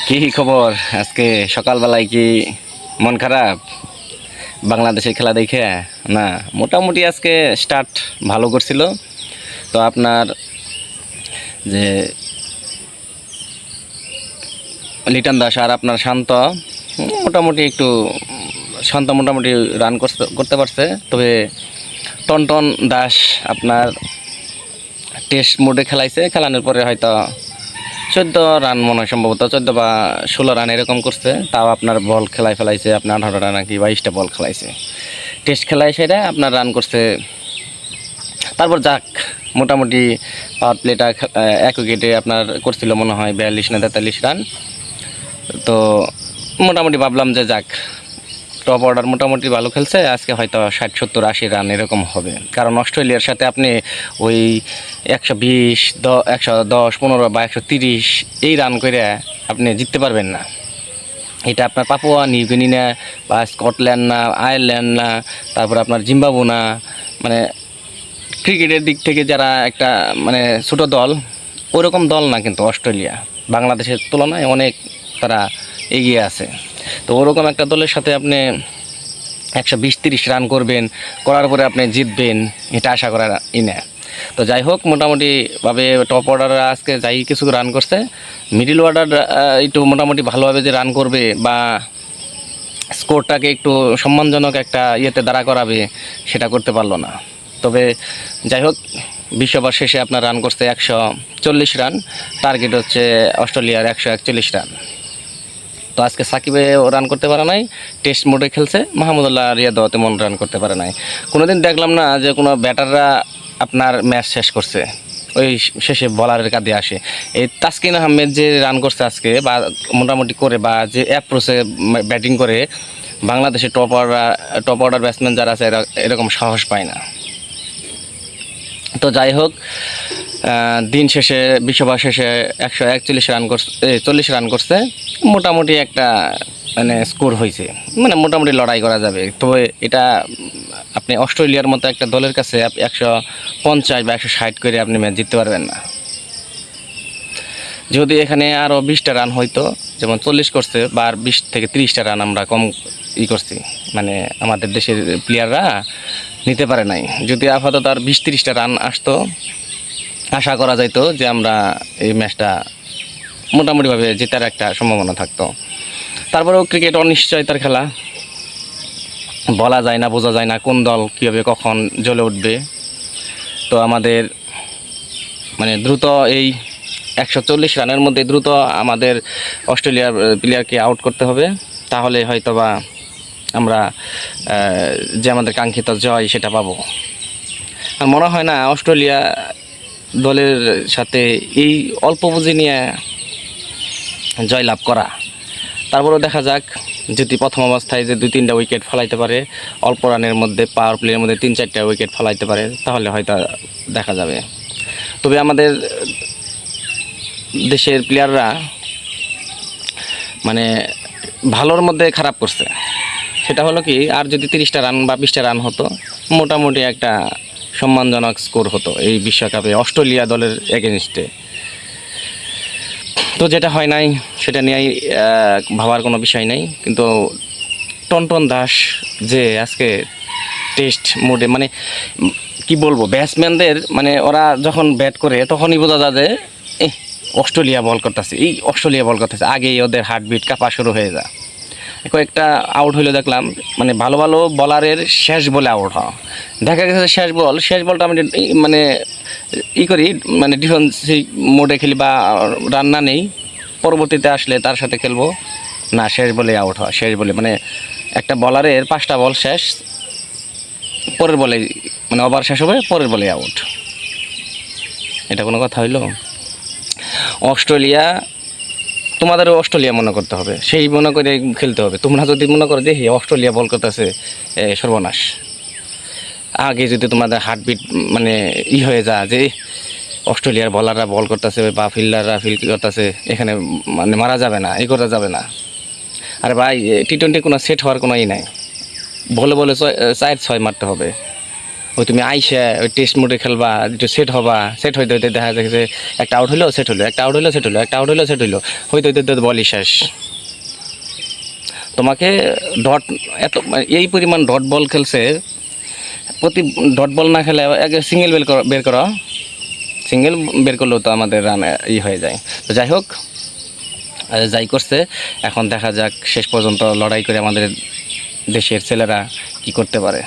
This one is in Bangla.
কি খবর? আজকে সকালবেলায় কি মন খারাপ বাংলাদেশের খেলা দেখে? না, মোটামুটি আজকে স্টার্ট ভালো করছিল। তো আপনার যে লিটন দাস আর আপনার শান্ত মোটামুটি একটু মোটামুটি রান করতে পারছে। তবে টনটন দাস আপনার টেস্ট মোডে খেলানোর পরে হয়তো 14 রান মনে হয়, সম্ভবত 14 বা 16 রান এরকম করছে। তাও আপনার বল ফেলাইছে আপনার 18টা নাকি 22টা বল খেলাইছে টেস্ট খেলায়, সেটা আপনার রান করছে। তারপর যাক, মোটামুটি পাওয়ার প্লেটা এক উইকেটে আপনার করছিল মনে হয় 42 না 43 রান। তো মোটামুটি ভাবলাম যে যাক, টপ অর্ডার মোটামুটি ভালো খেলছে, আজকে হয়তো 60 70 80 রান এরকম হবে। কারণ অস্ট্রেলিয়ার সাথে আপনি ওই 120 110 15 বা 130 এই রান করে আপনি জিততে পারবেন না। এটা আপনার পাপুয়া নিউগিনি না, বা স্কটল্যান্ড না, আয়ারল্যান্ড না, তারপর আপনার জিম্বাবু না, মানে ক্রিকেটের দিক থেকে যারা একটা মানে ছোটো দল, ওরকম দল না কিন্তু অস্ট্রেলিয়া। বাংলাদেশের তুলনায় অনেক তারা এগিয়ে আছে। তো ওরকম একটা দলের সাথে আপনি 120-30 রান করার পরে আপনি জিতবেন, এটা আশা করা না। তো যাই হোক, মোটামুটিভাবে টপ অর্ডার আজকে যাই কিছু রান করছে, মিডল অর্ডার একটু মোটামুটি ভালোভাবে যে রান করবে বা স্কোরটাকে একটু সম্মানজনক একটা ইয়েতে দাঁড়া করাবে, সেটা করতে পারলো না। তবে যাই হোক, 20 ওভার শেষে আপনার রান করছে 140 রান, টার্গেট হচ্ছে অস্ট্রেলিয়ার 141 রান। তো আজকে সাকিবে রান করতে পারে নাই, টেস্ট মোডে খেলছে। মাহমুদুল্লাহ রিয়াদও তেমন রান করতে পারে নাই। কোনোদিন দেখলাম না যে কোনো ব্যাটাররা আপনার ম্যাচ শেষ করছে, ওই শেষে বলারের কাঁধে আসে। এই তাসকিন আহমেদ যে রান করছে আজকে, বা মোটামুটি করে, বা যে অ্যাপ্রোচে ব্যাটিং করে, বাংলাদেশের টপ অর্ডার ব্যাটসম্যান যারা আছে এরকম সাহস পায় না। তো যাই হোক, দিন শেষে 20 ওভার শেষে 141 রান করছে, 40 রান করছে। মোটামুটি একটা মানে স্কোর হয়েছে, মানে মোটামুটি লড়াই করা যাবে। তবে এটা আপনি অস্ট্রেলিয়ার মতো একটা দলের কাছে 150 বা 160 করে আপনি ম্যাচ জিততে পারবেন না। যদি এখানে আরও 20টা রান হইতো, যেমন 40 করছে, বা 20 থেকে 30টা রান আমরা কম করছি, মানে আমাদের দেশের প্লেয়াররা নিতে পারে নাই। যদি আপাতত আর 20-30টা রান আসতো, আশা করা যাইতো যে আমরা এই ম্যাচটা মোটামুটিভাবে জেতার একটা সম্ভাবনা থাকতো। তারপরেও ক্রিকেট অনিশ্চয়তার খেলা, বলা যায় না, বোঝা যায় না কোন দল কীভাবে কখন জ্বলে উঠবে। তো আমাদের মানে দ্রুত এই 140 রানের মধ্যে দ্রুত আমাদের অস্ট্রেলিয়ার প্লেয়ারকে আউট করতে হবে, তাহলে হয়তোবা আমরা যে আমাদের কাঙ্ক্ষিত জয় সেটা পাবো। আর মনে হয় না অস্ট্রেলিয়া দলের সাথে এই অল্প পুঁজি নিয়ে জয়লাভ করা। তারপরেও দেখা যাক, যদি প্রথম অবস্থায় যে 2-3টা উইকেট ফলাইতে পারে, অল্প রানের মধ্যে পাওয়ার প্লের মধ্যে 3-4টা উইকেট ফলাইতে পারে, তাহলে হয়তো দেখা যাবে। তবে আমাদের দেশের প্লেয়াররা মানে ভালোর মধ্যে খারাপ করছে। সেটা হলো কি, আর যদি 30টা রান বা 20টা রান হতো, মোটামুটি একটা সম্মানজনক স্কোর হতো এই বিশ্বকাপে অস্ট্রেলিয়া দলের এগেনস্টে। তো যেটা হয় নাই, সেটা নিয়েই ভাবার কোনো বিষয় নেই। কিন্তু টনটন দাস যে আজকে টেস্ট মোডে, মানে কি বলবো, ব্যাটসম্যানদের মানে ওরা যখন ব্যাট করে তখনই বোঝা যায় যে অস্ট্রেলিয়া বল করতেছে, আগেই ওদের হার্টবিট কাঁপা শুরু হয়ে যায়। কয়েকটা আউট হইলে দেখলাম, মানে ভালো ভালো বলারের শেষ বলে আউট হওয়া দেখা গেছে। শেষ বলটা আমি মানে করি, মানে ডিফেন্সিভ মোডে খেলি বা রান না নেই, পরবর্তীতে আসলে তার সাথে খেলবো না, শেষ বলে আউট হওয়া। শেষ বলে মানে একটা বলারের 5টা বল শেষ, পরের বলে মানে ওভার শেষ হবে, পরের বলে আউট। এটা কোনো কথা হইল? অস্ট্রেলিয়া, তোমাদেরও অস্ট্রেলিয়া মনে করতে হবে, সেই মনে করে খেলতে হবে। তোমরা যদি মনে করো যে অস্ট্রেলিয়া বল করতেছে, সর্বনাশ। আগে যদি তোমাদের হার্টবিট মানে হয়ে যায় যে অস্ট্রেলিয়ার বলাররা বল করতেছে বা ফিল্ডাররা ফিল্ড করতেছে, এখানে মানে মারা যাবে না, করা যাবে না। আরে ভাই, টি-20 কোনো সেট হওয়ার কোনো নাই, বলে 4-6 মারতে হবে। ওই তুমি আইসা ওই টেস্ট মোডে খেলবা, একটু সেট হবা, সেট হইতে হইতে দেখা যায় যে একটা আউট হইলো সেট হলো, একটা আউট হইলো সেট হলো, একটা আউট হইলো সেট হইলো, হইতে হইতে হইতে বলই শেষ। তোমাকে ডট এত এই পরিমাণ ডট বল খেলছে, প্রতি ডট বল না খেলে সিঙ্গেল বের করো, সিঙ্গেল বের করলেও তো আমাদের রান হয়ে যায়। তো যাই হোক, যাই করছে, এখন দেখা যাক শেষ পর্যন্ত লড়াই করে আমাদের দেশের ছেলেরা কি করতে পারে।